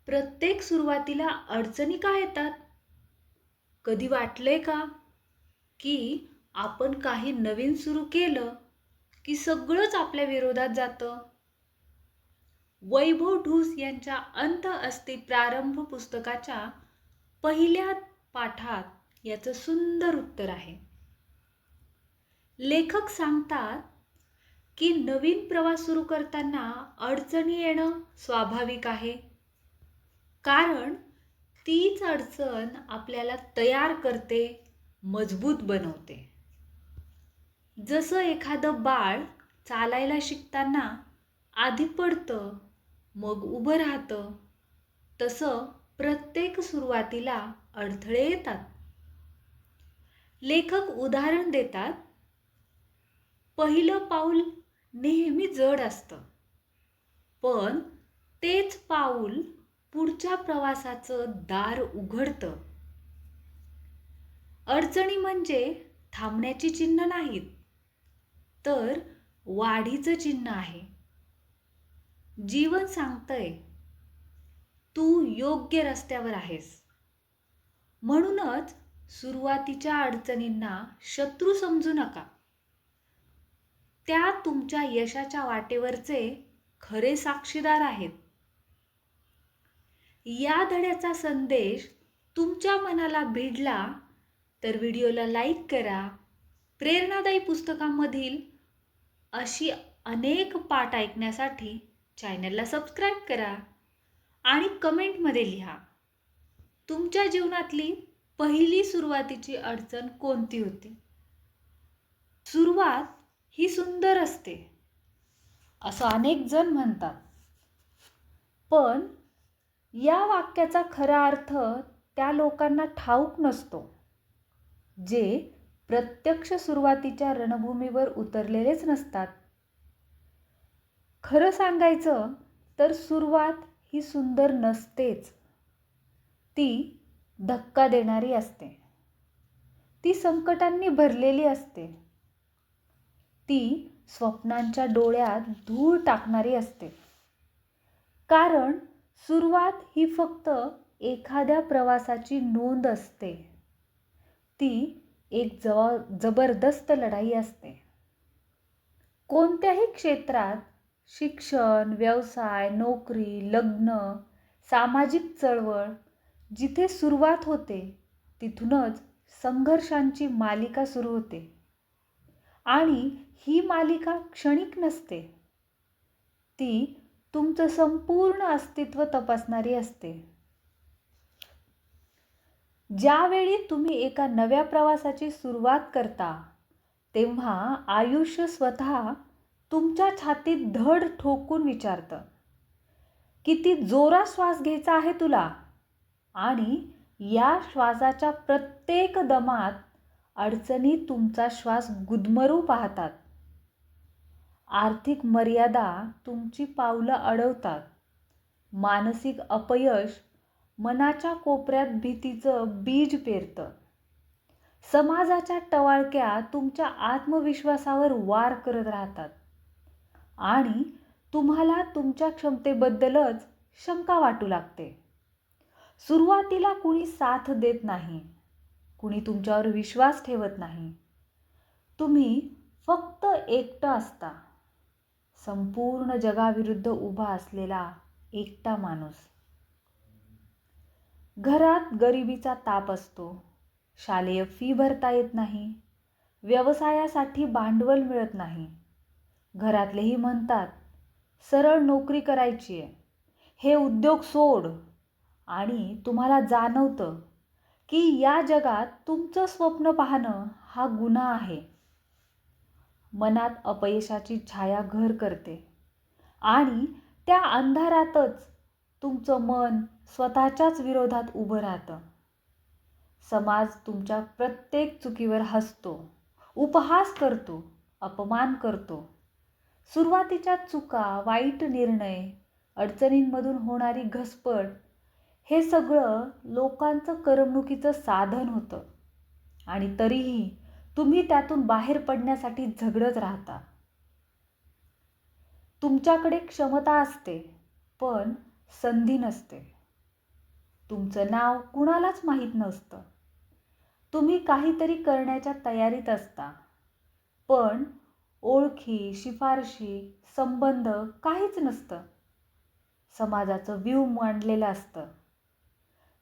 प्रत्येक सुरुवातीला अडचणी का येतात? कधी वाटलंय का, की आपण काही नवीन सुरू केलं, की सगळंच आपल्या विरोधात जातं? वैभव ढूस यांच्या अंत अस्ति प्रारंभ पुस्तकाच्या पहिल्या पाठात याचं सुंदर उत्तर आहे. लेखक सांगतात, की नवीन प्रवास सुरू करताना अडचणी येणं स्वाभाविक आहे. कारण तीच अडचण आपल्याला तयार करते, मजबूत बनवते. जसं एखादं बाळ चालायला शिकताना आधी पडतं, मग उभं राहतं, तसं प्रत्येक सुरुवातीला अडथळे येतात. लेखक उदाहरण देतात, पहिलं पाऊल नेहमी जड असतं, पण तेच पाऊल पुढच्या प्रवासाचं दार उघडतं. अडचणी म्हणजे थांबण्याची चिन्ह नाहीत, तर वाढीचं चिन्ह आहे. जीवन सांगतंय, तू योग्य रस्त्यावर आहेस. म्हणूनच सुरुवातीच्या अडचणींना शत्रू समजू नका. त्या तुमच्या यशाच्या वाटेवरचे खरे साक्षीदार आहेत. या धड्याचा संदेश तुमच्या मनाला भिडला तर व्हिडिओला लाईक करा. प्रेरणादायी पुस्तकांमधील अशी अनेक पाठ ऐकण्यासाठी चॅनलला सबस्क्राईब करा आणि कमेंटमध्ये लिहा, तुमच्या जीवनातली पहिली सुरुवातीची अडचण कोणती होती? सुरुवात ही सुंदर असते असं अनेक जण म्हणतात, पण या वाक्याचा खरा अर्थ त्या लोकांना ठाऊक नसतो, जे प्रत्यक्ष सुरुवातीच्या रणभूमीवर उतरलेलेच नसतात. खरं सांगायचं तर सुरुवात ही सुंदर नसतेच. ती धक्का देणारी असते. ती संकटांनी भरलेली असते. ती स्वप्नांच्या डोळ्यात धूळ टाकणारी असते. कारण सुरुवात ही फक्त एखाद्या प्रवासाची नोंद असते. ती एक जबरदस्त लढाई असते. कोणत्याही क्षेत्रात शिक्षण, व्यवसाय, नोकरी, लग्न, सामाजिक चळवळ जिथे सुरुवात होते, तिथूनच संघर्षांची मालिका सुरू होते. आणि ही मालिका क्षणिक नसते. ती तुमचं संपूर्ण अस्तित्व तपासणारी असते. ज्यावेळी तुम्ही एका नव्या प्रवासाची सुरुवात करता, तेव्हा आयुष्य स्वतः तुमच्या छातीत धड ठोकून विचारतं, किती जोरात श्वास घ्यायचा आहे तुला? आणि या श्वासाच्या प्रत्येक दमात अडचणी तुमचा श्वास गुदमरू पाहतात. आर्थिक मर्यादा तुमची पावलं अडवतात. मानसिक अपयश मनाच्या कोपऱ्यात भीतीचं बीज पेरतं. समाजाच्या टवाळक्या तुमच्या आत्मविश्वासावर वार करत राहतात आणि तुम्हाला तुमच्या क्षमतेबद्दलच शंका वाटू लागते. सुरुवातीला कुणी साथ देत नाही, कुणी तुमच्यावर विश्वास ठेवत नाही. तुम्ही फक्त एकटं असता, संपूर्ण जगाविरुद्ध उभा असलेला एकटा माणूस. घरात गरिबीचा ताप असतो, शालेय फी भरता येत नाही, व्यवसायासाठी भांडवल मिळत नाही. घरातलेही म्हणतात, सरळ नोकरी करायची आहे, हे उद्योग सोड. आणि तुम्हाला जाणवतं की या जगात तुमचं स्वप्न पाहणं हा गुन्हा आहे. मनात अपयशाची छाया घर करते आणि त्या अंधारातच तुमचं मन स्वतःच्याच विरोधात उभं राहतं. समाज तुमच्या प्रत्येक चुकीवर हसतो, उपहास करतो, अपमान करतो. सुरुवातीच्या चुका, वाईट निर्णय, अडचणींमधून होणारी घसपट हे सगळं लोकांचं करमणुकीचं साधन होतं. आणि तरीही तुम्ही त्यातून बाहेर पडण्यासाठी झगडत राहता. तुमच्याकडे क्षमता असते, पण संधी नसते. तुमचं नाव कुणालाच माहीत नसतं. तुम्ही काहीतरी करण्याच्या तयारीत असता, पण ओळखी, शिफारशी, संबंध काहीच नसतं. समाजाचं व्यूह मांडलेलं असतं.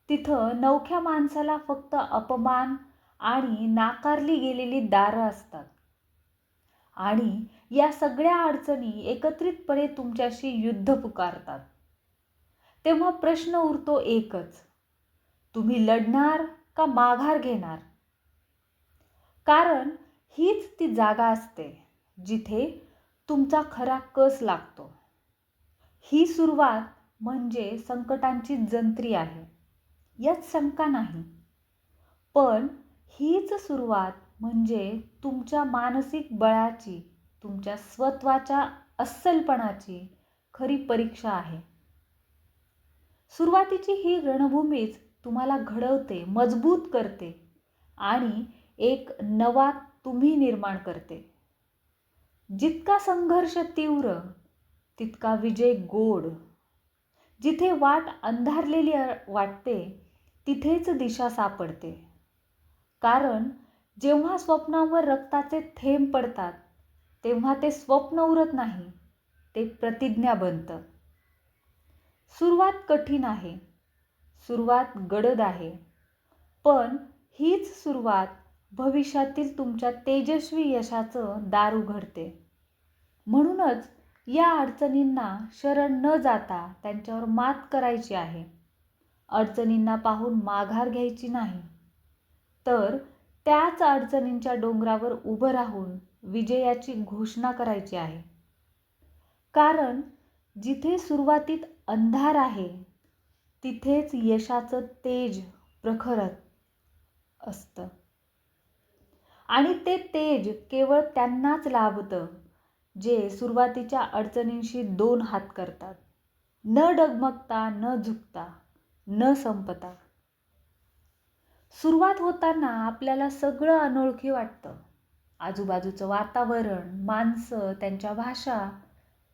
तिथं नवख्या माणसाला फक्त अपमान आणि नाकारली गेलेली दारं असतात. आणि या सगळ्या अडचणी एकत्रितपणे तुमच्याशी युद्ध पुकारतात. तेव्हा प्रश्न उरतो एकच, तुम्ही लढणार का माघार घेणार? कारण हीच ती जागा असते जिथे तुमचा खरा कस लागतो. ही सुरुवात म्हणजे संकटांची जंत्री आहे, यात शंका नाही. पण हीच सुरुवात म्हणजे तुमच्या मानसिक बळाची, तुमच्या स्वत्वाच्या अस्सलपणाची खरी परीक्षा आहे. सुरुवातीची ही रणभूमीच तुम्हाला घडवते, मजबूत करते आणि एक नवा तुम्ही निर्माण करते. जितका संघर्ष तीव्र, तितका विजय गोड. जिथे वाट अंधारलेली वाटते, तिथेच दिशा सापडते. कारण जेव्हा स्वप्नांवर रक्ताचे थेंब पडतात, तेव्हा ते स्वप्न उरत नाही, ते प्रतिज्ञा बनतं. सुरुवात कठीण आहे, सुरुवात गडद आहे, पण हीच सुरुवात भविष्यातील तुमच्या तेजस्वी यशाचं दार उघडते. म्हणूनच या अडचणींना शरण न जाता त्यांच्यावर मात करायची आहे. अडचणींना पाहून माघार घ्यायची नाही, तर त्याच अडचणींच्या डोंगरावर उभं राहून विजयाची घोषणा करायची आहे. कारण जिथे सुरुवातीत अंधार आहे, तिथेच यशाचं तेज प्रखर असतं. आणि ते तेज केवळ त्यांनाच लाभतं जे सुरुवातीच्या अडचणींशी दोन हात करतात, न डगमगता, न झुकता, न संपता. सुरुवात होताना आपल्याला सगळं अनोळखी वाटतं. आजूबाजूचं वातावरण, माणसं, त्यांच्या भाषा,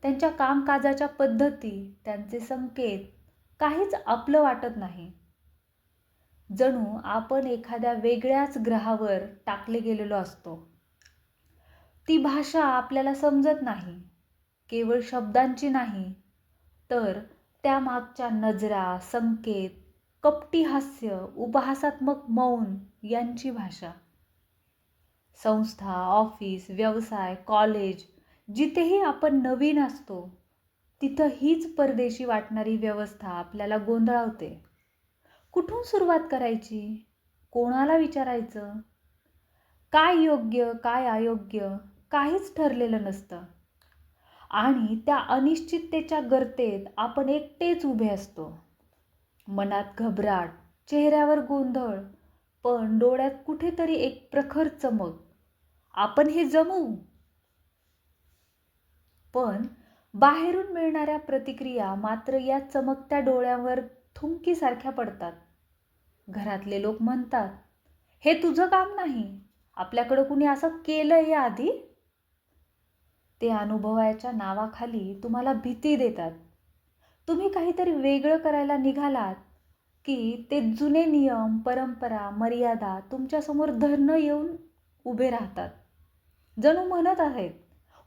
त्यांच्या कामकाजाच्या पद्धती, त्यांचे संकेत, काहीच आपलं वाटत नाही. जणू आपण एखाद्या वेगळ्याच ग्रहावर टाकले गेलेलो असतो. ती भाषा आपल्याला समजत नाही, केवळ शब्दांची नाही, तर त्यामागच्या नजरा, संकेत, कपटी हास्य, उपहासात्मक मौन यांची भाषा. संस्था, ऑफिस, व्यवसाय, कॉलेज, जिथेही आपण नवीन असतो, तिथं हीच परदेशी वाटणारी व्यवस्था आपल्याला गोंधळवते. कुठून सुरुवात करायची? कोणाला विचारायचं? काय योग्य, काय अयोग्य, काहीच ठरलेलं नसतं. आणि त्या अनिश्चिततेच्या गर्तेत आपण एकटेच उभे असतो. मनात घबराट, चेहऱ्यावर गोंधळ, पण डोळ्यात कुठेतरी एक प्रखर चमक. आपण हे जमवू. पण बाहेरून मिळणाऱ्या प्रतिक्रिया मात्र या चमकत्या डोळ्यावर थुंकीसारख्या पडतात. घरातले लोक म्हणतात, हे तुझं काम नाही, आपल्याकडं कुणी असं केलंय या आधी. ते अनुभवाच्या नावाखाली तुम्हाला भीती देतात. तुम्ही काहीतरी वेगळं करायला निघालात की ते जुने नियम, परंपरा, मर्यादा तुमच्यासमोर धरणं येऊन उभे राहतात. जणू म्हणत आहेत,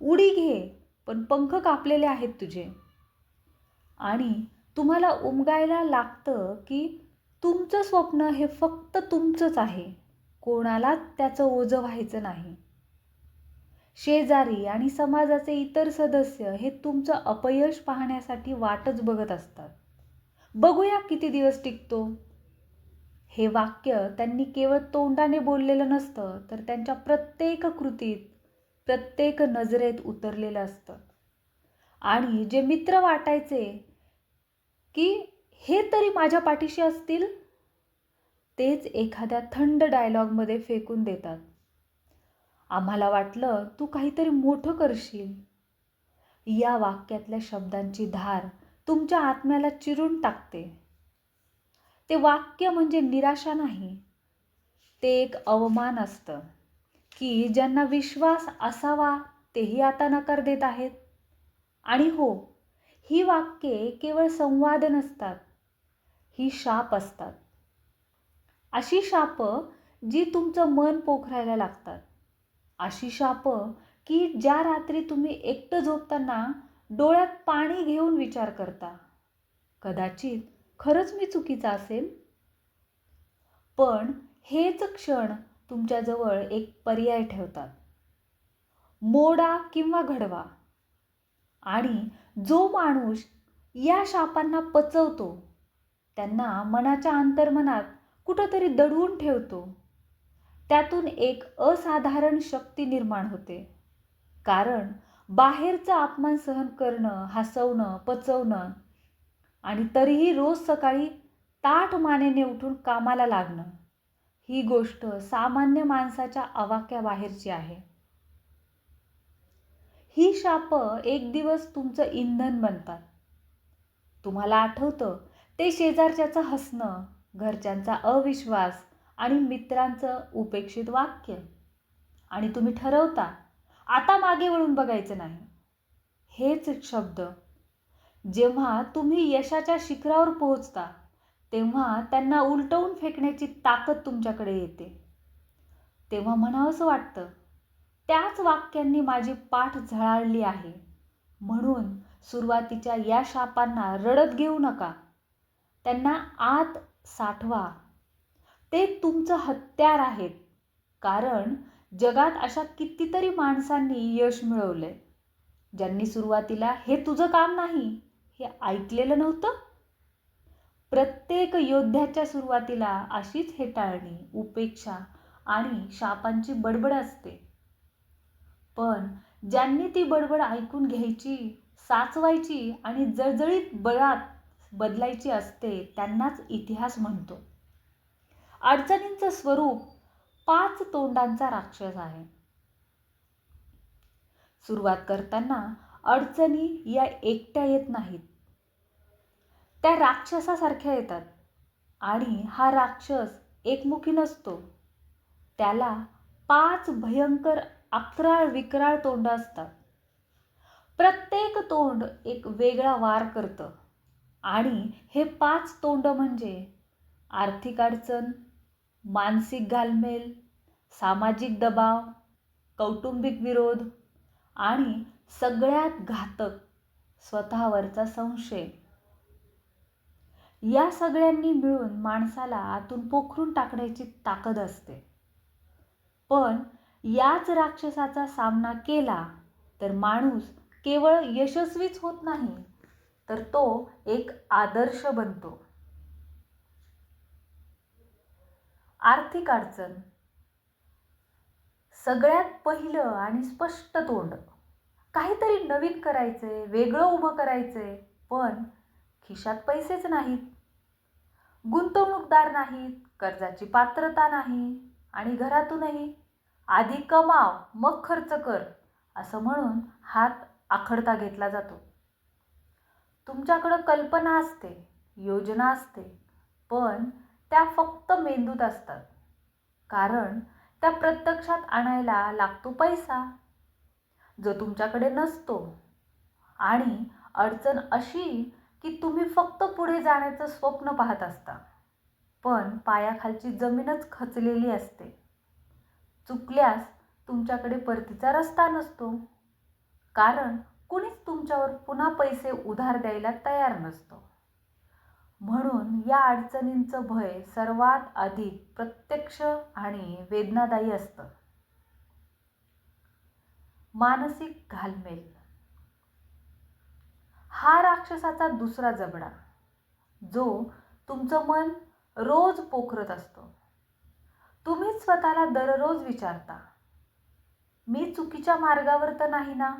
उडी घे, पण पंख कापलेले आहेत तुझे. आणि तुम्हाला उमगायला लागतं की तुमचं स्वप्न हे फक्त तुमचंच आहे, कोणालाच त्याचं ओझं व्हायचं नाही. शेजारी आणि समाजाचे इतर सदस्य हे तुमचं अपयश पाहण्यासाठी वाटच बघत असतात. बघूया किती दिवस टिकतो. हे वाक्य त्यांनी केवळ तोंडाने बोललेलं नसतं, तर त्यांच्या प्रत्येक कृतीत, प्रत्येक नजरेत उतरलेलं असतं. आणि जे मित्र वाटायचे की हे तरी माझ्या पाठीशी असतील, तेच एखाद्या थंड डायलॉगमध्ये फेकून देतात. आम्हाला वाटलं तू काहीतरी मोठं करशील. या वाक्यातल्या शब्दांची धार तुमच्या आत्म्याला चिरून टाकते. ते वाक्य म्हणजे निराशा नाही, ते एक अवमान असतं की ज्यांना विश्वास असावा तेही आता नकार देत आहेत. आणि हो, ही वाक्ये केवळ संवाद नसतात, ही शाप असतात. अशी शाप जी तुमचं मन पोखरायला लागतात. अशी शाप की ज्या रात्री तुम्ही एकटं झोपताना डोळ्यात पाणी घेऊन विचार करता, कदाचित खरंच मी चुकीचा असेल. पण हेच क्षण तुमच्याजवळ एक पर्याय ठेवतात. मोडा किंवा घडवा. आणि जो माणूस या शापांना पचवतो त्यांना मनाच्या अंतर्मनात कुठंतरी दडवून ठेवतो. त्यातून एक असाधारण शक्ती निर्माण होते. कारण बाहेरचा अपमान सहन करणं, हसवणं, पचवणं आणि तरीही रोज सकाळी ताठ मानेने उठून कामाला लागणं ही गोष्ट सामान्य माणसाच्या आवाक्याबाहेरची आहे. ही शाप एक दिवस तुमचं इंधन बनतात. तुम्हाला आठवतं ते शेजारच्याचं हसणं, घरच्यांचा अविश्वास आणि मित्रांचं उपेक्षित वाक्य, आणि तुम्ही ठरवता आता मागे वळून बघायचं नाही. हेच शब्द जेव्हा तुम्ही यशाच्या शिखरावर पोहोचता तेव्हा त्यांना उलटवून फेकण्याची ताकद तुमच्याकडे येते. तेव्हा म्हणावंसं वाटतं, त्याच वाक्यांनी माझी पाठ झळाळली आहे. म्हणून सुरुवातीच्या या शापांना रडत घेऊ नका. त्यांना आत साठवा. ते तुमचं हत्यार आहेत. कारण जगात अशा कितीतरी माणसांनी यश मिळवलंय ज्यांनी सुरुवातीला हे तुझं काम नाही हे ऐकलेलं नव्हतं. प्रत्येक योद्ध्याच्या सुरुवातीला अशीच हेटाळणी, उपेक्षा आणि शापांची बडबड असते. पण ज्यांनी ती बडबड ऐकून घ्यायची, साचवायची आणि जळजळीत बळात बदलायची असते त्यांनाच इतिहास म्हणतो. अडचणींचं स्वरूप 5 तोंडांचा राक्षस आहे. सुरुवात करताना अडचणी या एकट्या येत नाहीत. त्या राक्षसासारख्या येतात. आणि हा राक्षस एकमुखी नसतो. त्याला 5 भयंकर अक्राळ विक्राळ तोंड असतात. प्रत्येक तोंड एक वेगळा वार करतं. आणि हे 5 तोंड म्हणजे आर्थिक अडचण, मानसिक घालमेल, सामाजिक दबाव, कौटुंबिक विरोध आणि सगळ्यात घातक स्वतःवरचा संशय. या सगळ्यांनी मिळून माणसाला आतून पोखरून टाकण्याची ताकद असते. पण याच राक्षसाचा सामना केला तर माणूस केवळ यशस्वीच होत नाही, तर तो एक आदर्श बनतो. आर्थिक अडचण. सगळ्यात पहिलं आणि स्पष्ट तोंड. काहीतरी नवीन करायचंय, वेगळं उभं करायचंय, पण खिशात पैसेच नाहीत. गुंतवणूकदार नाहीत, कर्जाची पात्रता नाही आणि घरातूनही आधी कमाव मग खर्च कर असं म्हणून हात आखडता घेतला जातो. तुमच्याकडं कल्पना असते, योजना असते, पण त्या फक्त मेंदूत असतात. कारण त्या प्रत्यक्षात आणायला लागतो पैसा जो तुमच्याकडे नसतो. आणि अडचण अशी की तुम्ही फक्त पुढे जाण्याचं स्वप्न पाहत असता, पण पायाखालची जमीनच खचलेली असते. चुकल्यास तुमच्याकडे परतीचा रस्ता नसतो. कारण कुणीच तुमच्यावर पुन्हा पैसे उधार द्यायला तयार नसतो. म्हणून या अडचणींचं भय सर्वात अधिक प्रत्यक्ष आणि वेदनादायी असतं. मानसिक घालमेल. हा राक्षसाचा दुसरा जबडा, जो तुमचं मन रोज पोखरत असतो. तुम्हीच स्वतःला दररोज विचारता, मी चुकीच्या मार्गावर तर नाही ना?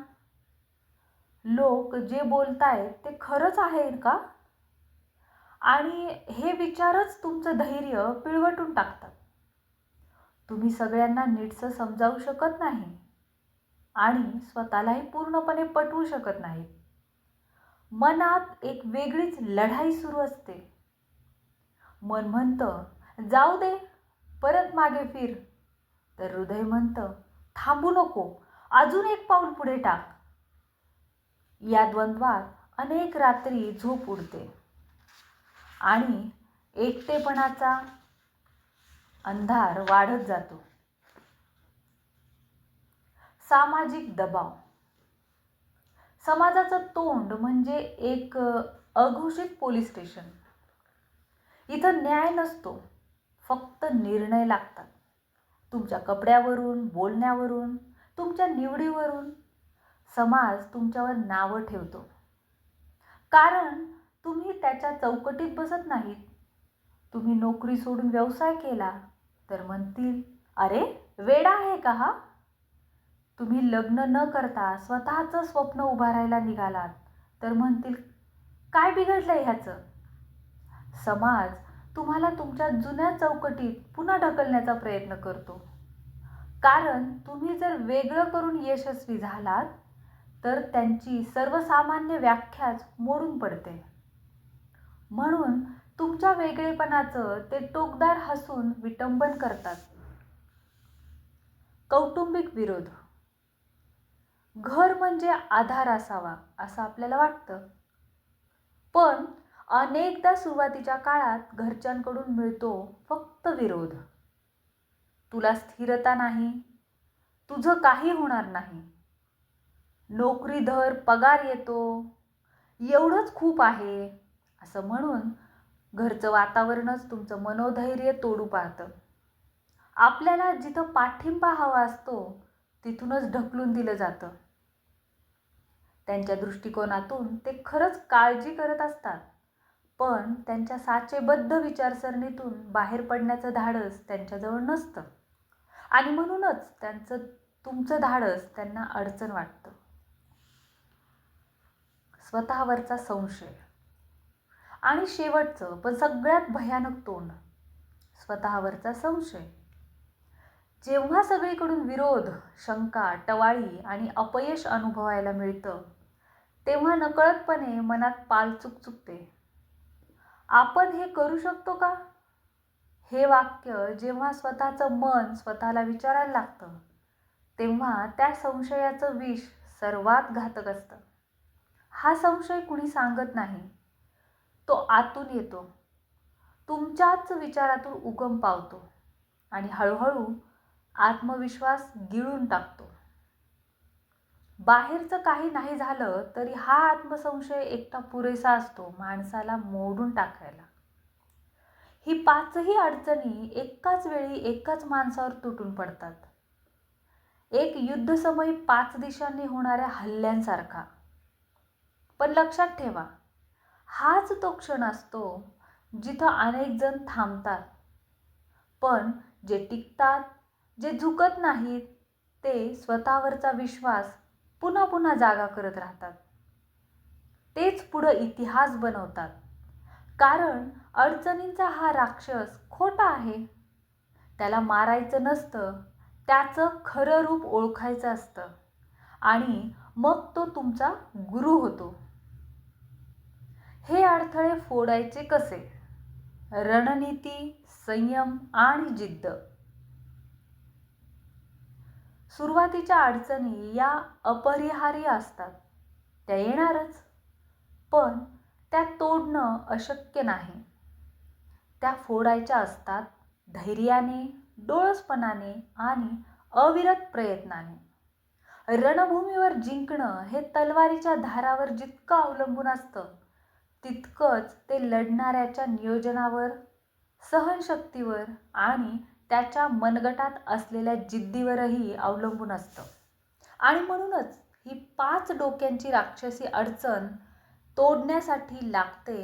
लोक जे बोलतायत ते खरंच आहे का? आणि हे विचारच तुमचं धैर्य पिळवटून टाकतात. तुम्ही सगळ्यांना नीटसं समजावू शकत नाही आणि स्वतःलाही पूर्णपणे पटवू शकत नाही. मनात एक वेगळीच लढाई सुरू असते. मन म्हणतं, जाऊ दे, परत मागे फिर. तर हृदय म्हणतं, थांबू नको, अजून एक पाऊल पुढे टाक. या द्वंद्वात अनेक रात्री झोप उडते आणि एकटेपणाचा अंधार वाढत जातो. सामाजिक दबाव. समाजाचं तोंड म्हणजे एक अघोषित पोलीस स्टेशन. इथं न्याय नसतो, फक्त निर्णय लागतात. तुमच्या कपड्यावरून, बोलण्यावरून, तुमच्या निवडीवरून समाज तुमच्यावर नावं ठेवतो. कारण तुम्ही त्याच्या चौकटीत बसत नाहीत. तुम्ही नोकरी सोडून व्यवसाय केला तर म्हणतील, अरे वेडा आहे का हा? तुम्ही लग्न न करता स्वतःचं स्वप्न उभारायला निघालात तर म्हणतील, काय बिघडलंय ह्याचं? समाज तुम्हाला तुमच्या जुन्या चौकटीत पुन्हा ढकलण्याचा प्रयत्न करतो. कारण तुम्ही जर वेगळं करून यशस्वी झालात तर त्यांची सर्वसामान्य व्याख्याच मोडून पडते. म्हणून तुमच्या वेगळेपणाचं ते टोकदार हसून विटंबन करतात. कौटुंबिक विरोध. घर म्हणजे आधार असावा असं आपल्याला वाटतं, पण अनेकदा सुरुवातीच्या काळात घरच्यांकडून मिळतो फक्त विरोध. तुला स्थिरता नाही, तुझं काही होणार नाही, नोकरी धर, पगार येतो, एवढंच खूप आहे असं म्हणून घरचं वातावरणच तुमचं मनोधैर्य तोडू पाहतं. आपल्याला जिथं पाठिंबा हवा असतो तिथूनच ढकलून दिलं जातं. त्यांच्या दृष्टिकोनातून ते खरंच काळजी करत असतात, पण त्यांच्या साचेबद्ध विचारसरणीतून बाहेर पडण्याचं धाडस त्यांच्याजवळ नसतं आणि म्हणूनच तुमचं धाडस त्यांना अडचण वाटतं. स्वतःवरचा संशय. आणि शेवटचं पण सगळ्यात भयानक तोंड, स्वतःवरचा संशय. जेव्हा सगळीकडून विरोध, शंका, टवाळी आणि अपयश अनुभवायला मिळतं तेव्हा नकळतपणे मनात पालचूक चुकते. आपण हे करू शकतो का? हे वाक्य जेव्हा स्वतःचं मन स्वतःला विचारायला लागतं तेव्हा त्या संशयाचं विष सर्वात घातक असतं. हा संशय कुणी सांगत नाही, तो आतून येतो, तुमच्याच विचारातून उगम पावतो आणि हळूहळू आत्मविश्वास गिळून टाकतो. बाहेरचं काही नाही झालं तरी हा आत्मसंशय एकटा पुरेसा असतो माणसाला मोडून टाकायला. ही पाचही अडचणी एकाच वेळी एकाच माणसावर तुटून पडतात. एक युद्धसमयी 5 दिशांनी होणाऱ्या हल्ल्यांसारखा. पण लक्षात ठेवा, हाच तो क्षण असतो जिथं अनेक जण थांबतात, पण जे टिकतात, जे झुकत नाहीत, ते स्वतःवरचा विश्वास पुन्हा पुन्हा जागा करत राहतात. तेच पुढं इतिहास बनवतात. कारण अडचणींचा हा राक्षस खोटा आहे. त्याला मारायचं नसतं, त्याचं खरं रूप ओळखायचं असतं आणि मग तो तुमचा गुरु होतो. हे अडथळे फोडायचे कसे? रणनीती, संयम आणि जिद्द. सुरुवातीच्या अडचणी या अपरिहार्य असतात, त्या येणारच, पण त्या तोडणं अशक्य नाही. त्या फोडायच्या असतात धैर्याने, डोळसपणाने आणि अविरत प्रयत्नाने. रणभूमीवर जिंकणं हे तलवारीच्या धारावर जितकं अवलंबून असतं तितकंच ते लढणाऱ्याच्या नियोजनावर, सहनशक्तीवर आणि त्याच्या मनगटात असलेल्या जिद्दीवरही अवलंबून असतं. आणि म्हणूनच ही 5 डोक्यांची राक्षसी अडचण तोडण्यासाठी लागते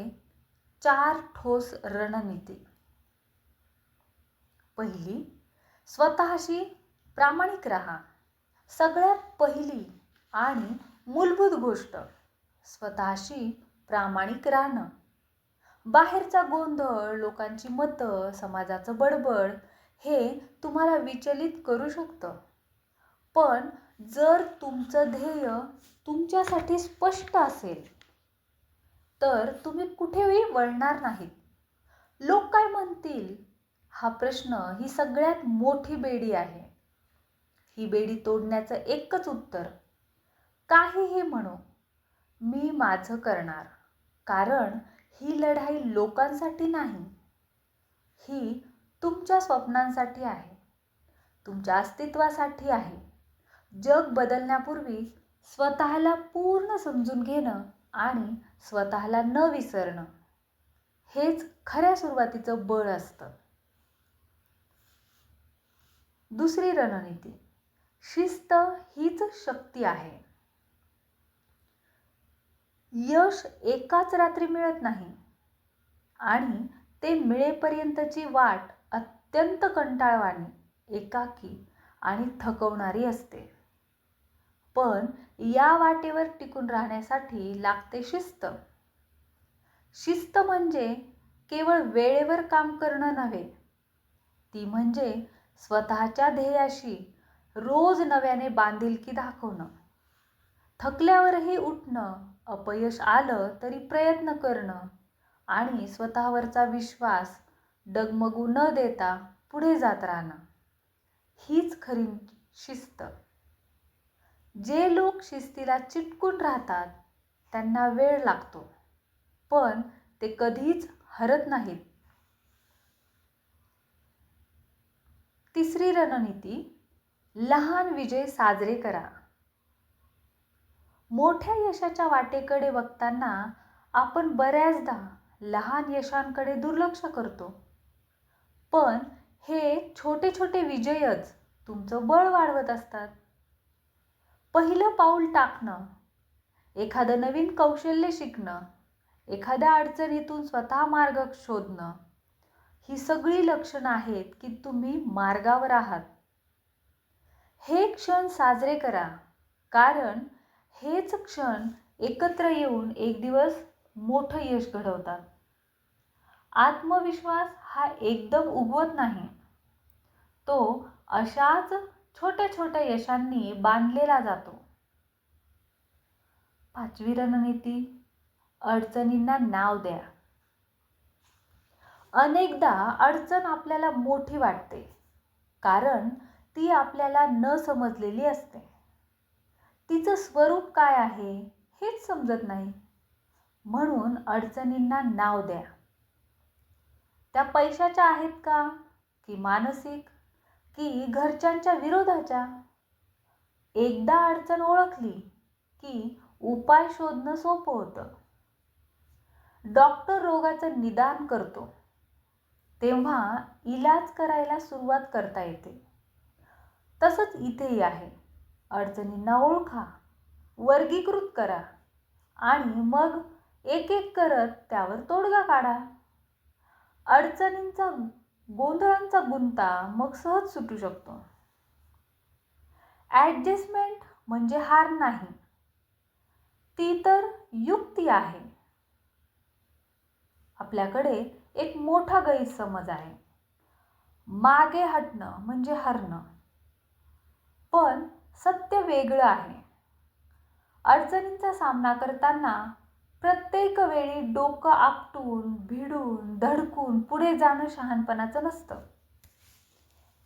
4 ठोस रणनीती. पहिली, स्वतःशी प्रामाणिक राहा. सगळ्यात पहिली आणि मूलभूत गोष्ट, स्वतःशी प्रामाणिक राहणं. बाहेरचा गोंधळ, लोकांची मतं, समाजाचं बडबड हे तुम्हाला विचलित करू शकतं. पण जर तुमचं ध्येय तुमच्यासाठी स्पष्ट असेल तर तुम्ही कुठेही वळणार नाहीत. लोक काय म्हणतील हा प्रश्न ही सगळ्यात मोठी बेडी आहे. ही बेडी तोडण्याचं एकच उत्तर, काहीही म्हणो, मी माझं करणार. कारण ही लढाई लोकांसाठी नाही, ही तुमच्या स्वप्नांसाठी आहे, तुमच्या अस्तित्वासाठी आहे. जग बदलण्यापूर्वी स्वतःला पूर्ण समजून घेणं आणि स्वतःला न विसरणं हेच खऱ्या सुरुवातीचं बळ असतं. दुसरी रणनीती, शिस्त हीच शक्ती आहे. यश एकाच रात्री मिळत नाही आणि ते मिळेपर्यंतची वाट अत्यंत कंटाळवाणी, एकाकी आणि थकवणारी असते. पण या वाटेवर टिकून राहण्यासाठी लागते शिस्त. शिस्त म्हणजे केवळ वेळेवर काम करणं नव्हे, ती म्हणजे स्वतःच्या ध्येयाशी रोज नव्याने बांधिलकी दाखवणं. थकल्यावरही उठणं, अपयश आलं तरी प्रयत्न करणं आणि स्वतःवरचा विश्वास डगमगू न देता पुढे जात राहणं, हीच खरी शिस्त. जे लोक शिस्तीला चिटकून राहतात त्यांना वेळ लागतो, पण ते कधीच हरत नाहीत. तिसरी रणनीती, लहान विजय साजरे करा. मोठ्या यशाच्या वाटेकडे बघताना आपण बऱ्याचदा लहान यशांकडे दुर्लक्ष करतो. पण हे छोटे छोटे विजयच तुमचं बळ वाढवत असतात. पहिलं पाऊल टाकणं, एखादं नवीन कौशल्य शिकणं, एखाद्या अडचणीतून स्वतः मार्ग शोधणं, ही सगळी लक्षणं आहेत की तुम्ही मार्गावर आहात. हे क्षण साजरे करा, कारण हेच क्षण एकत्र येऊन एक दिवस मोठं यश घडवतात. आत्मविश्वास हा एकदम उगवत नाही, तो अशाच छोट्या छोट्या यशांनी बांधलेला जातो. पाचवी रणनीती, अडचणींना नाव द्या. अनेकदा अडचण आपल्याला मोठी वाटते, कारण ती आपल्याला न समजलेली असते. तिचं स्वरूप काय आहे हेच समजत नाही. म्हणून अडचणींना नाव द्या. त्या पैशाच्या आहेत का, की मानसिक, की घरच्यांच्या विरोधाच्या? एकदा अडचण ओळखली की उपाय शोधणं सोपं होतं. डॉक्टर रोगाचं निदान करतो, तेव्हा इलाज करायला सुरुवात करता येते. तसंच इथेही आहे. अडचणींना ओळखा, वर्गीकृत करा आणि मग एक एक करत त्यावर तोडगा काढा. अडचणींचा गोंधळांचा गुंता मग सहज सुटू शकतो. ॲडजस्टमेंट म्हणजे हार नाही, ती तर युक्ती आहे. आपल्याकडे एक मोठा गैरसमज आहे, मागे हटणं म्हणजे हरणं. पण सत्य वेगळं आहे. अडचणींचा सामना करताना प्रत्येक वेळी डोकं आपटून, भिडून, धडकून पुढे जाणं शहाणपणाचं नसतं.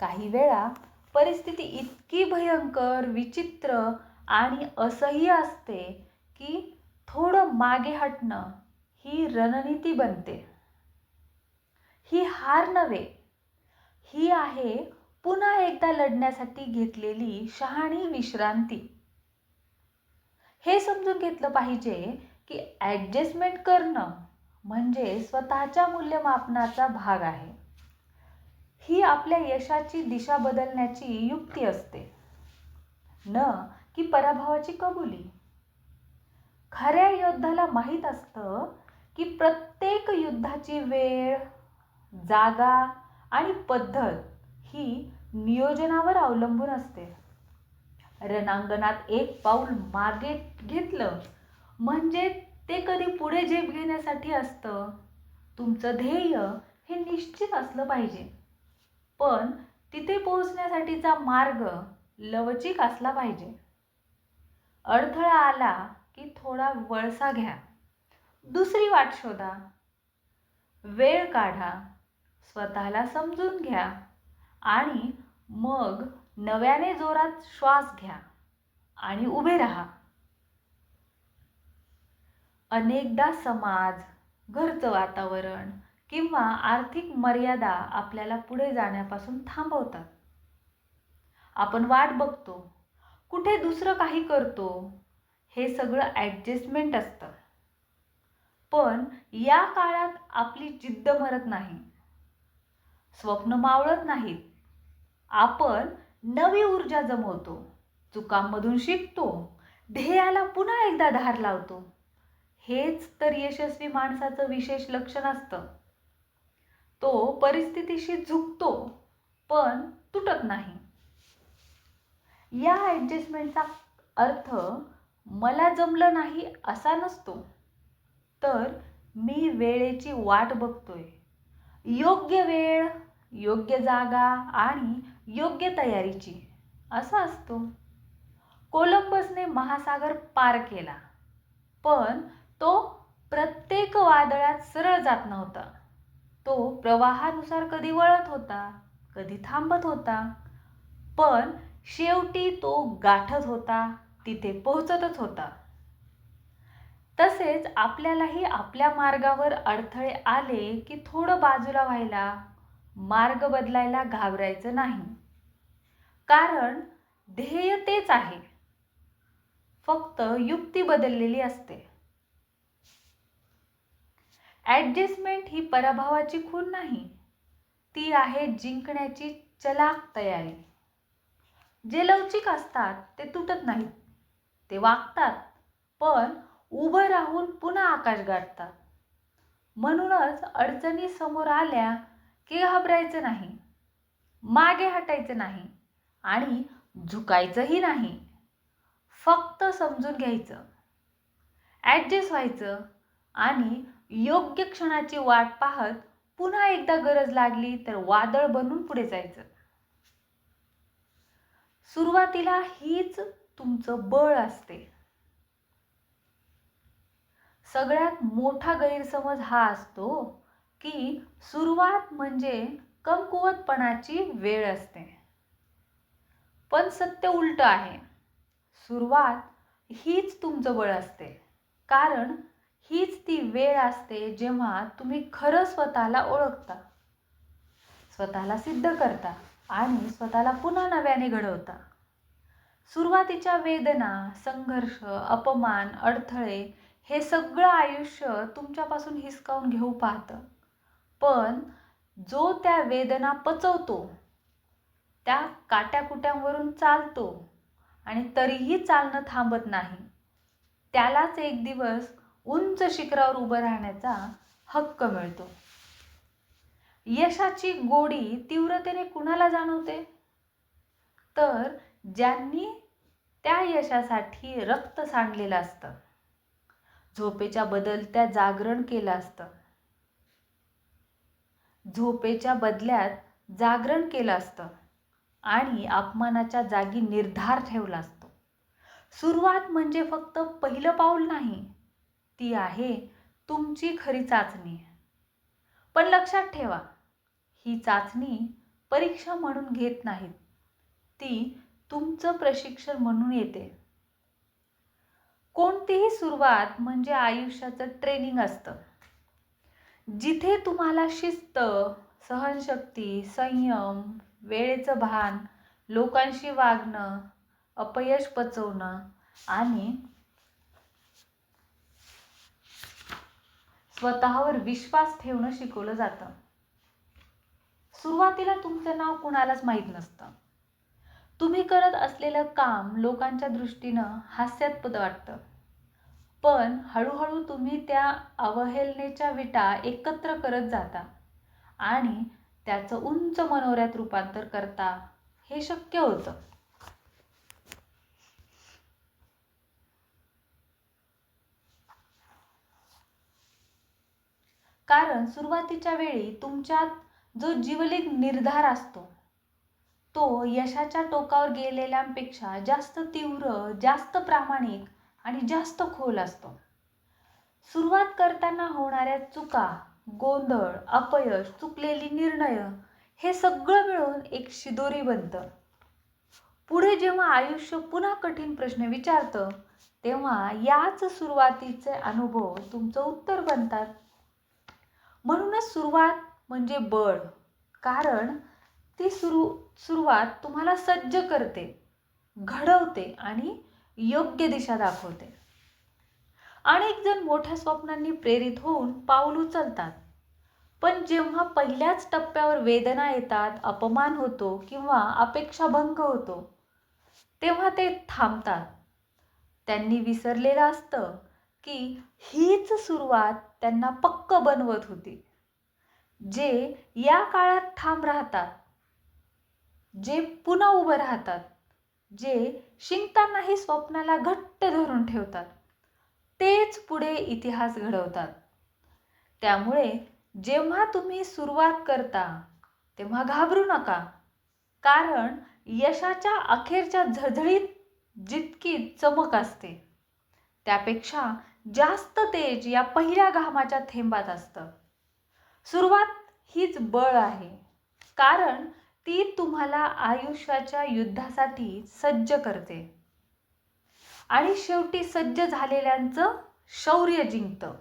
काही वेळा परिस्थिती इतकी भयंकर, विचित्र आणि असह्य असते की थोडं मागे हटणं ही रणनीती बनते. ही हार नव्हे, ही आहे पुन्हा एकदा लढण्यासाठी घेतलेली शहाणी विश्रांती. हे समजून घेतलं पाहिजे की ॲडजस्टमेंट करणं म्हणजे स्वतःच्या मूल्यमापनाचा भाग आहे. ही आपल्या यशाची दिशा बदलण्याची युक्ती असते, न की पराभवाची कबुली. खऱ्या योद्ध्याला माहीत असतं की प्रत्येक युद्धाची वेळ, जागा आणि पद्धत ही नियोजनावर अवलंबून असते. रणांगणात एक पाऊल मागे घेतलं म्हणजे ते कधी पुढे झेप घेण्यासाठी असतं. तुमचं ध्येय हे निश्चित असलं पाहिजे, पण तिथे पोहोचण्यासाठीचा मार्ग लवचिक असला पाहिजे. अडथळा आला की थोडा वळसा घ्या, दुसरी वाट शोधा, वेळ काढा, स्वतःला समजून घ्या आणि मग नव्याने जोरात श्वास घ्या आणि उभे राहा. अनेकदा समाज, घरचं वातावरण किंवा आर्थिक मर्यादा आपल्याला पुढे जाण्यापासून थांबवतात. आपण वाट बघतो, कुठे दुसरं काही करतो, हे सगळं ॲडजस्टमेंट असतं. पण या काळात आपली जिद्द मरत नाही, स्वप्न मावळत नाहीत. आपण नवी ऊर्जा जमवतो, चुकांमधून शिकतो, ध्येयाला पुन्हा एकदा धार लावतो. हेच तर यशस्वी माणसाचं विशेष लक्षण असतं. तो परिस्थितीशी झुकतो पण तुटत नाही. या ॲडजस्टमेंटचा अर्थ मला जमलं नाही असा नसतो, तर मी वेळेची वाट बघतोय. योग्य वेळ, योग्य जागा आणि योग्य तयारीची, असा असतो. कोलंबसने महासागर पार केला, पण तो प्रत्येक वादळात सरळ जात नव्हता. तो प्रवाहानुसार कधी वळत होता, कधी थांबत होता, पण शेवटी तो गाठत होता, तिथे पोहोचतच होता. तसेच आपल्यालाही आपल्या मार्गावर अडथळे आले की थोडं बाजूला व्हायला, मार्ग बदलायला घाबरायचं नाही. कारण ध्येय तेच आहे, फक्त युक्ती बदललेली असते. ॲडजस्टमेंट ही पराभवाची खूण नाही, ती आहे जिंकण्याची चलाख तयारी. जे लवचिक असतात ते तुटत नाहीत, ते वाकतात, पण उभं राहून पुन्हा आकाश गाठतात. म्हणूनच अडचणी समोर आल्या की घाबरायचं नाही, मागे हटायचं नाही आणि झुकायचंही नाही. फक्त समजून घ्यायचं, ॲडजस्ट व्हायचं आणि योग्य क्षणाची वाट पाहत पुन्हा एकदा गरज लागली तर वादळ बनून पुढे जायचं. सुरुवातीला हीच तुमचं बळ असते. सगळ्यात मोठा गैरसमज हा असतो की सुरुवात म्हणजे कमकुवतपणाची वेळ असते. पण सत्य उलट आहे. सुरुवात हीच तुमचं बळ असते, कारण हीच ती वेळ असते जेव्हा तुम्ही खरं स्वतःला ओळखता, स्वतःला सिद्ध करता आणि स्वतःला पुन्हा नव्याने घडवता. सुरुवातीच्या वेदना, संघर्ष, अपमान, अडथळे हे सगळं आयुष्य तुमच्यापासून हिसकावून घेऊ पाहतं. पण जो त्या वेदना पचवतो, त्या काट्याकुट्यांवरून चालतो आणि तरीही चालणं थांबत नाही, त्यालाच एक दिवस उंच शिखरावर उभं राहण्याचा हक्क मिळतो. यशाची गोडी तीव्रतेने कुणाला जाणवते? तर ज्यांनी त्या यशासाठी रक्त सांडलेलं असतं, झोपेच्या बदल्यात जागरण केलं असतं, झोपेच्या बदल्यात जागरण केलं असतं आणि अपमानाच्या जागी निर्धार ठेवला असतो. सुरुवात म्हणजे फक्त पहिलं पाऊल नाही, ती आहे तुमची खरी चाचणी. पण लक्षात ठेवा, ही चाचणी परीक्षा म्हणून घेत नाहीत, ती तुमचं प्रशिक्षण म्हणून येते. कोणतीही सुरुवात म्हणजे आयुष्याचं ट्रेनिंग असतं, जिथे तुम्हाला शिस्त, सहनशक्ती, संयम, वेळेचं भान, लोकांशी वागणं, अपयश पचवणं आणि स्वतःवर विश्वास ठेवणं शिकवलं जातं. सुरुवातीला तुमचं नाव कुणालाच माहीत नसतं. तुम्ही करत असलेलं काम लोकांच्या दृष्टीनं हास्यास्पद वाटतं. पण हळूहळू तुम्ही त्या अवहेलनेच्या विटा एकत्र करत जाता आणि त्याचं उंच मनोऱ्यात रूपांतर करता. हे शक्य होतं. कारण सुरुवातीच्या वेळी तुमच्यात जो जिवलग निर्धार असतो, तो यशाच्या टोकावर गेलेल्यांपेक्षा जास्त तीव्र, जास्त प्रामाणिक आणि जास्त खोल असतो. सुरुवात करताना होणाऱ्या चुका, गोंधळ, अपयश, चुकलेली निर्णय हे सगळं मिळून एक शिदोरी बनतं. पुढे जेव्हा आयुष्य पुन्हा कठीण प्रश्न विचारतं, तेव्हा याच सुरुवातीचे अनुभव तुमचं उत्तर बनतात. म्हणूनच सुरुवात म्हणजे बळ. कारण ती सुरुवात तुम्हाला सज्ज करते, घडवते आणि योग्य दिशा दाखवते. अनेक जण मोठ्या स्वप्नांनी प्रेरित होऊन पाऊल उचलतात, पण जेव्हा पहिल्याच टप्प्यावर वेदना येतात, अपमान होतो किंवा अपेक्षाभंग होतो, तेव्हा ते थांबतात. त्यांनी विसरलेलं असतं की हीच सुरुवात त्यांना पक्क बनवत होती. जे या काळात ठाम राहतात, जे पुन्हा उभं राहतात, जे शिंकतानाही स्वप्नाला घट्ट धरून ठेवतात, तेच पुढे इतिहास घडवतात. त्यामुळे जेव्हा तुम्ही सुरुवात करता तेव्हा घाबरू नका. कारण यशाच्या अखेरच्या झळझळीत जितकी चमक असते, त्यापेक्षा जास्त तेज या पहिल्या घामाच्या थेंबात असतं. सुरुवात हीच बळ आहे, कारण ती तुम्हाला आयुष्याच्या युद्धासाठी सज्ज करते आणि शेवटी सज्ज झालेल्यांचं शौर्य जिंकतं.